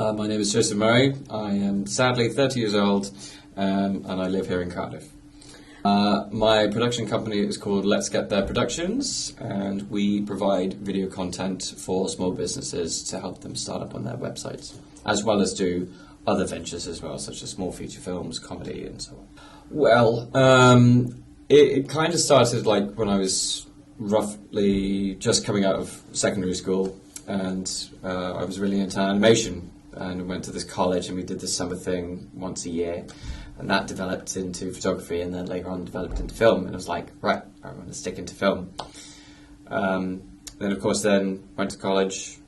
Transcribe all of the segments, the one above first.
My name is Joseph Murray. I am sadly 30 years old and I live here in Cardiff. My production company is called Let's Get There Productions, and we provide video content for small businesses to help them start up on their websites, as well as do other ventures as well, such as small feature films, comedy and so on. Well, it kind of started like when I was roughly just coming out of secondary school, and I was really into animation and went to this college, and we did this summer thing once a year, and that developed into photography, and then later on developed into film, and I was like, right, I'm going to stick into film. Then of course went to college,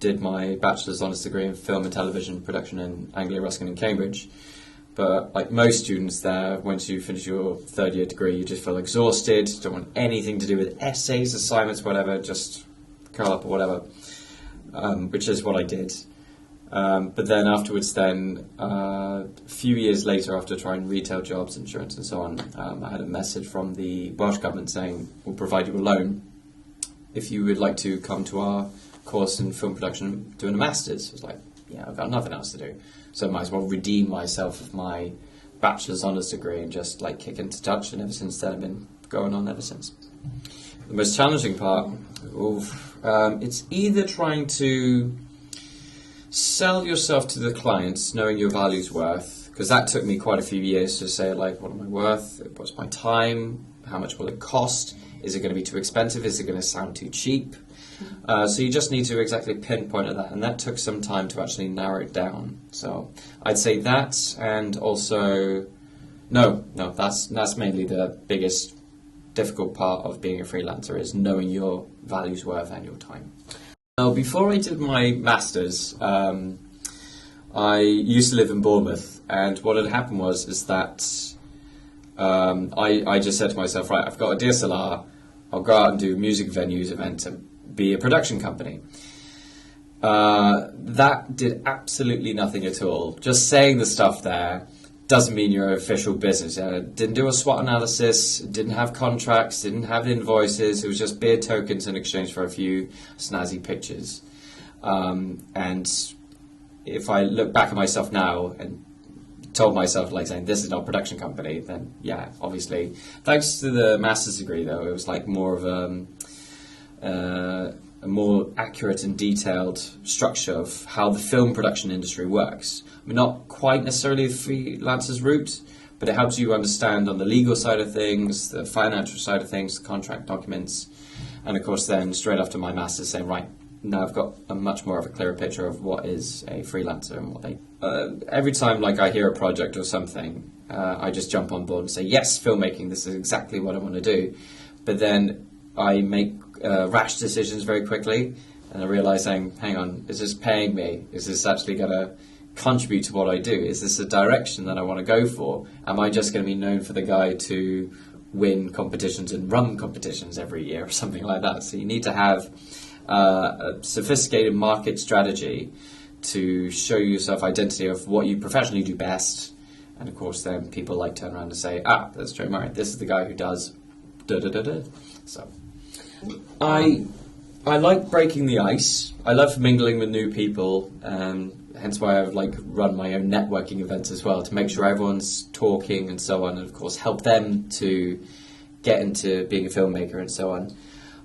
did my bachelor's honours degree in film and television production in Anglia Ruskin in Cambridge. But like most students there, once you finish your third year degree, you just feel exhausted, don't want anything to do with essays, assignments, whatever, just curl up or whatever, which is what I did. But then afterwards, a few years later, after trying retail jobs, insurance and so on, I had a message from the Welsh Government saying, we'll provide you a loan if you would like to come to our course in film production doing a master's. I was like, yeah, I've got nothing else to do, so I might as well redeem myself of my bachelor's honours degree and just like kick into touch, and ever since then I've been going on ever since. The most challenging part, it's either trying to sell yourself to the clients, knowing your value's worth, because that took me quite a few years to say, like, what am I worth? What's my time? How much will it cost? Is it going to be too expensive? Is it going to sound too cheap? So you just need to exactly pinpoint at that, and that took some time to actually narrow it down. So I'd say that, and also, that's mainly the biggest difficult part of being a freelancer, is knowing your value's worth and your time. Now, before I did my master's, I used to live in Bournemouth, and what had happened is that I just said to myself, right, I've got a DSLR, I'll go out and do a music venues event and be a production company. That did absolutely nothing at all. Just saying the stuff there doesn't mean you're an official business. Didn't do a SWOT analysis, didn't have contracts, didn't have invoices. It was just beer tokens in exchange for a few snazzy pictures. And if I look back at myself now and told myself, like, saying this is not a production company, then yeah, obviously. Thanks to the master's degree, though, it was like more of a more accurate and detailed structure of how the film production industry works. I mean, not quite necessarily the freelancer's route, but it helps you understand on the legal side of things, the financial side of things, the contract documents, and of course then straight after my master's saying, right, now I've got a much more of a clearer picture of what is a freelancer and what they... every time like I hear a project or something, I just jump on board and say, yes, filmmaking, this is exactly what I want to do. But then I make rash decisions very quickly, and I realise, saying, hang on, is this paying me? Is this actually going to contribute to what I do? Is this a direction that I want to go for? Am I just going to be known for the guy to win competitions and run competitions every year or something like that? So you need to have a sophisticated market strategy to show yourself identity of what you professionally do best. And of course then people like turn around and say, that's Joe Murray, this is the guy who does da-da-da-da. So I like breaking the ice. I love mingling with new people, hence why I've like run my own networking events as well, to make sure everyone's talking and so on, and of course help them to get into being a filmmaker and so on.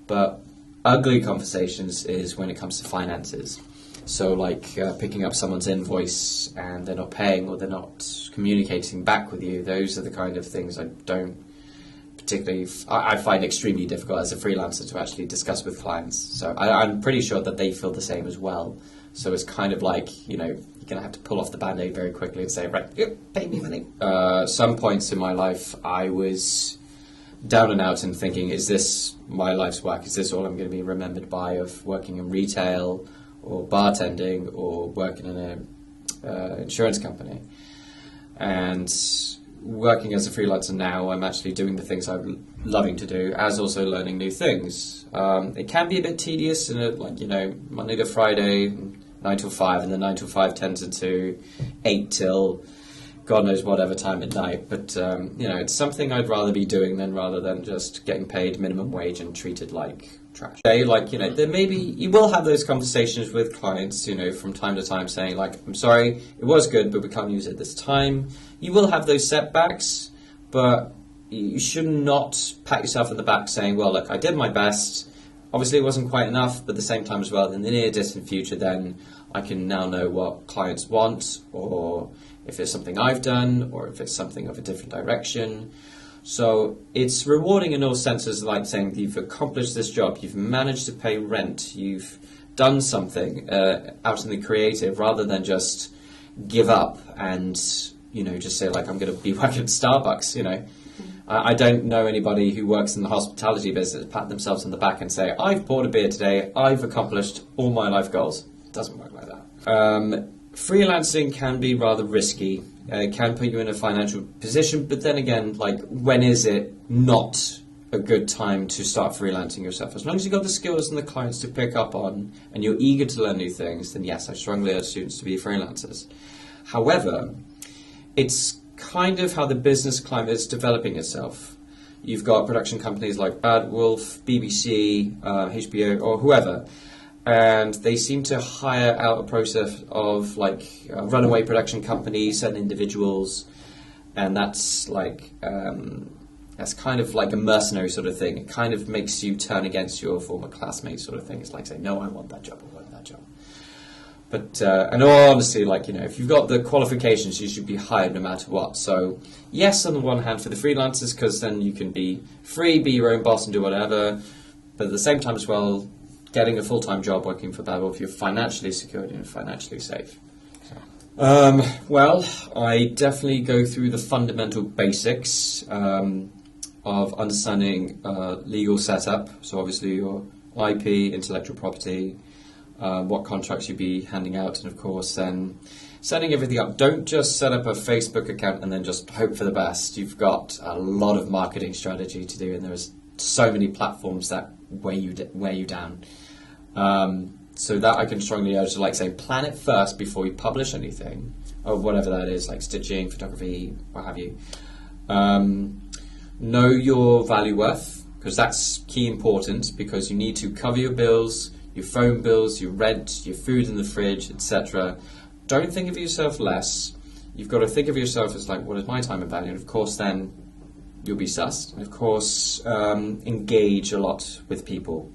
But ugly conversations is when it comes to finances. So like picking up someone's invoice and they're not paying, or they're not communicating back with you. Those are the kind of things I don't particularly, I find extremely difficult as a freelancer to actually discuss with clients. So I'm pretty sure that they feel the same as well. So it's kind of like, you're going to have to pull off the Band-Aid very quickly and say, right, pay me money. Some points in my life, I was down and out and thinking, is this my life's work? Is this all I'm going to be remembered by, of working in retail or bartending or working in an insurance company? And working as a freelancer now, I'm actually doing the things I'm loving to do, as also learning new things. It can be a bit tedious, and Monday to Friday, 9 till 5, and the 9 till 5 turns into 8 till God knows whatever time at night. But it's something I'd rather be doing rather than just getting paid minimum wage and treated like trash. Okay, there maybe you will have those conversations with clients, from time to time, saying like, I'm sorry, it was good, but we can't use it this time. You will have those setbacks, but you should not pat yourself on the back saying, well, look, I did my best. Obviously, it wasn't quite enough, but at the same time as well, in the near distant future, then I can now know what clients want, or if it's something I've done, or if it's something of a different direction. So it's rewarding in all senses, like saying you've accomplished this job, you've managed to pay rent, you've done something out in the creative, rather than just give up and, just say like, I'm going to be working at Starbucks, I don't know anybody who works in the hospitality business pat themselves on the back and say, I've bought a beer today, I've accomplished all my life goals. It doesn't work like that. Freelancing can be rather risky. It can put you in a financial position, but then again, when is it not a good time to start freelancing yourself? As long as you've got the skills and the clients to pick up on, and you're eager to learn new things, then yes, I strongly urge students to be freelancers. However, it's kind of how the business climate is developing itself. You've got production companies like Bad Wolf, BBC, HBO, or whoever, and they seem to hire out a process of runaway production companies and individuals, and that's kind of like a mercenary sort of thing. It kind of makes you turn against your former classmates sort of thing. It's like saying, no, I want that job, I want that job. But, in all honesty, if you've got the qualifications, you should be hired no matter what. So, yes, on the one hand, for the freelancers, because then you can be free, be your own boss and do whatever. But at the same time as well, getting a full-time job working for Babel, if you're financially secured and financially safe. Well, I definitely go through the fundamental basics of understanding legal setup. So obviously your IP, intellectual property, what contracts you'd be handing out, and of course then setting everything up. Don't just set up a Facebook account and then just hope for the best. You've got a lot of marketing strategy to do, and there's so many platforms that weigh you down. So that I can strongly urge to say plan it first before you publish anything, or whatever that is, like stitching, photography, what have you. Know your value worth, because that's key important, because you need to cover your bills, your phone bills, your rent, your food in the fridge, etc. Don't think of yourself less. You've got to think of yourself as what is my time of value? And of course then you'll be sussed. And of course engage a lot with people.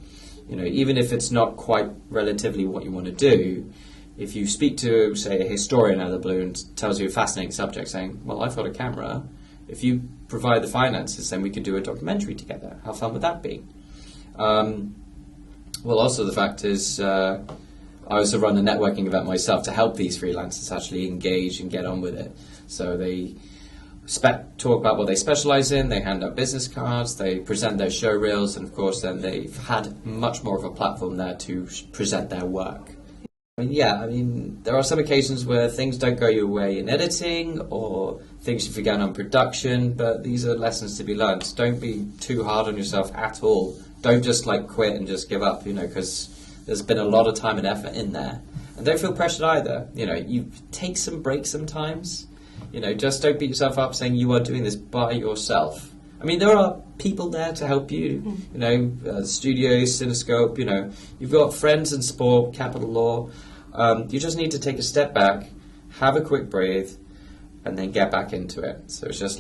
Even if it's not quite relatively what you want to do, if you speak to, say, a historian out of the blue and tells you a fascinating subject, saying, well, I've got a camera, if you provide the finances, then we could do a documentary together. How fun would that be? Well, also the fact is, I also run a networking event myself to help these freelancers actually engage and get on with it. So they talk about what they specialize in, they hand out business cards, they present their show reels, and of course then they've had much more of a platform there to present their work. There are some occasions where things don't go your way in editing, or things you forget on production, but these are lessons to be learned. Don't be too hard on yourself at all. Don't just quit and just give up, because there's been a lot of time and effort in there. And don't feel pressured either. You take some breaks sometimes. Just don't beat yourself up saying you are doing this by yourself. There are people there to help you, studios, Cinescope, you've got friends in sport, capital law. You just need to take a step back, have a quick breathe, and then get back into it. So it's just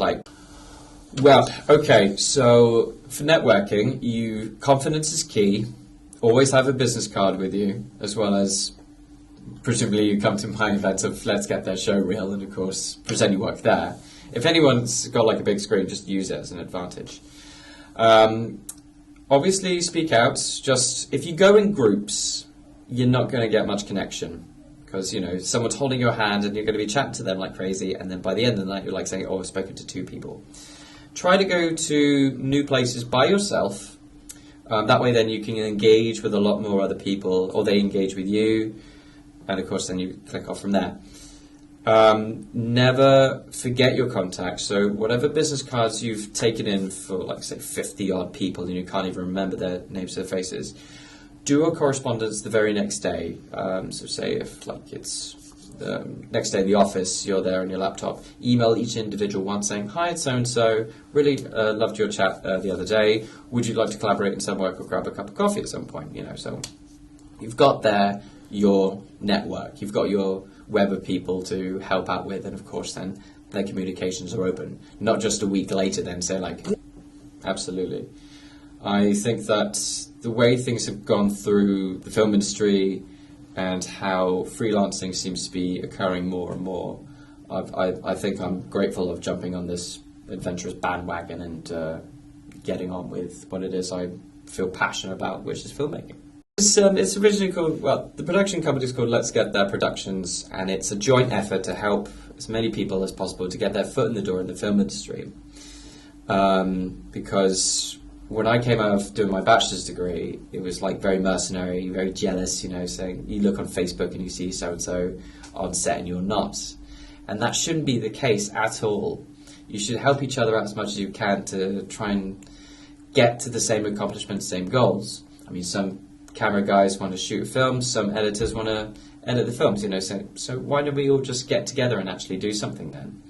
well, okay, so for networking, confidence is key. Always have a business card with you, as well as presumably you come to my event of Let's Get Their Show Reel, and of course present your work there. If anyone's got a big screen, just use it as an advantage. Obviously speak out. Just if you go in groups, you're not going to get much connection, because someone's holding your hand and you're going to be chatting to them like crazy, and then by the end of the night you're saying, oh, I've spoken to 2 people. Try to go to new places by yourself. That way then you can engage with a lot more other people, or they engage with you. And of course, then you click off from there. Never forget your contacts. So whatever business cards you've taken in for, say, 50 odd people, and you can't even remember their names or their faces, do a correspondence the very next day. So say if it's next day in the office, you're there on your laptop. Email each individual one saying, "Hi, it's so-and-so. Really loved your chat the other day. Would you like to collaborate in some work or grab a cup of coffee at some point?" So you've got there your network. You've got your web of people to help out with, and of course then their communications are open. Not just a week later then say like, absolutely. I think that the way things have gone through the film industry and how freelancing seems to be occurring more and more, I think I'm grateful of jumping on this adventurous bandwagon and getting on with what it is I feel passionate about, which is filmmaking. It's originally called, well, the production company is called Let's Get There Productions, and it's a joint effort to help as many people as possible to get their foot in the door in the film industry. Because when I came out of doing my bachelor's degree, it was like very mercenary, very jealous, saying you look on Facebook and you see so-and-so on set and you're not. And that shouldn't be the case at all. You should help each other out as much as you can to try and get to the same accomplishments, same goals. I mean, some camera guys want to shoot films, some editors want to edit the films, so why don't we all just get together and actually do something then?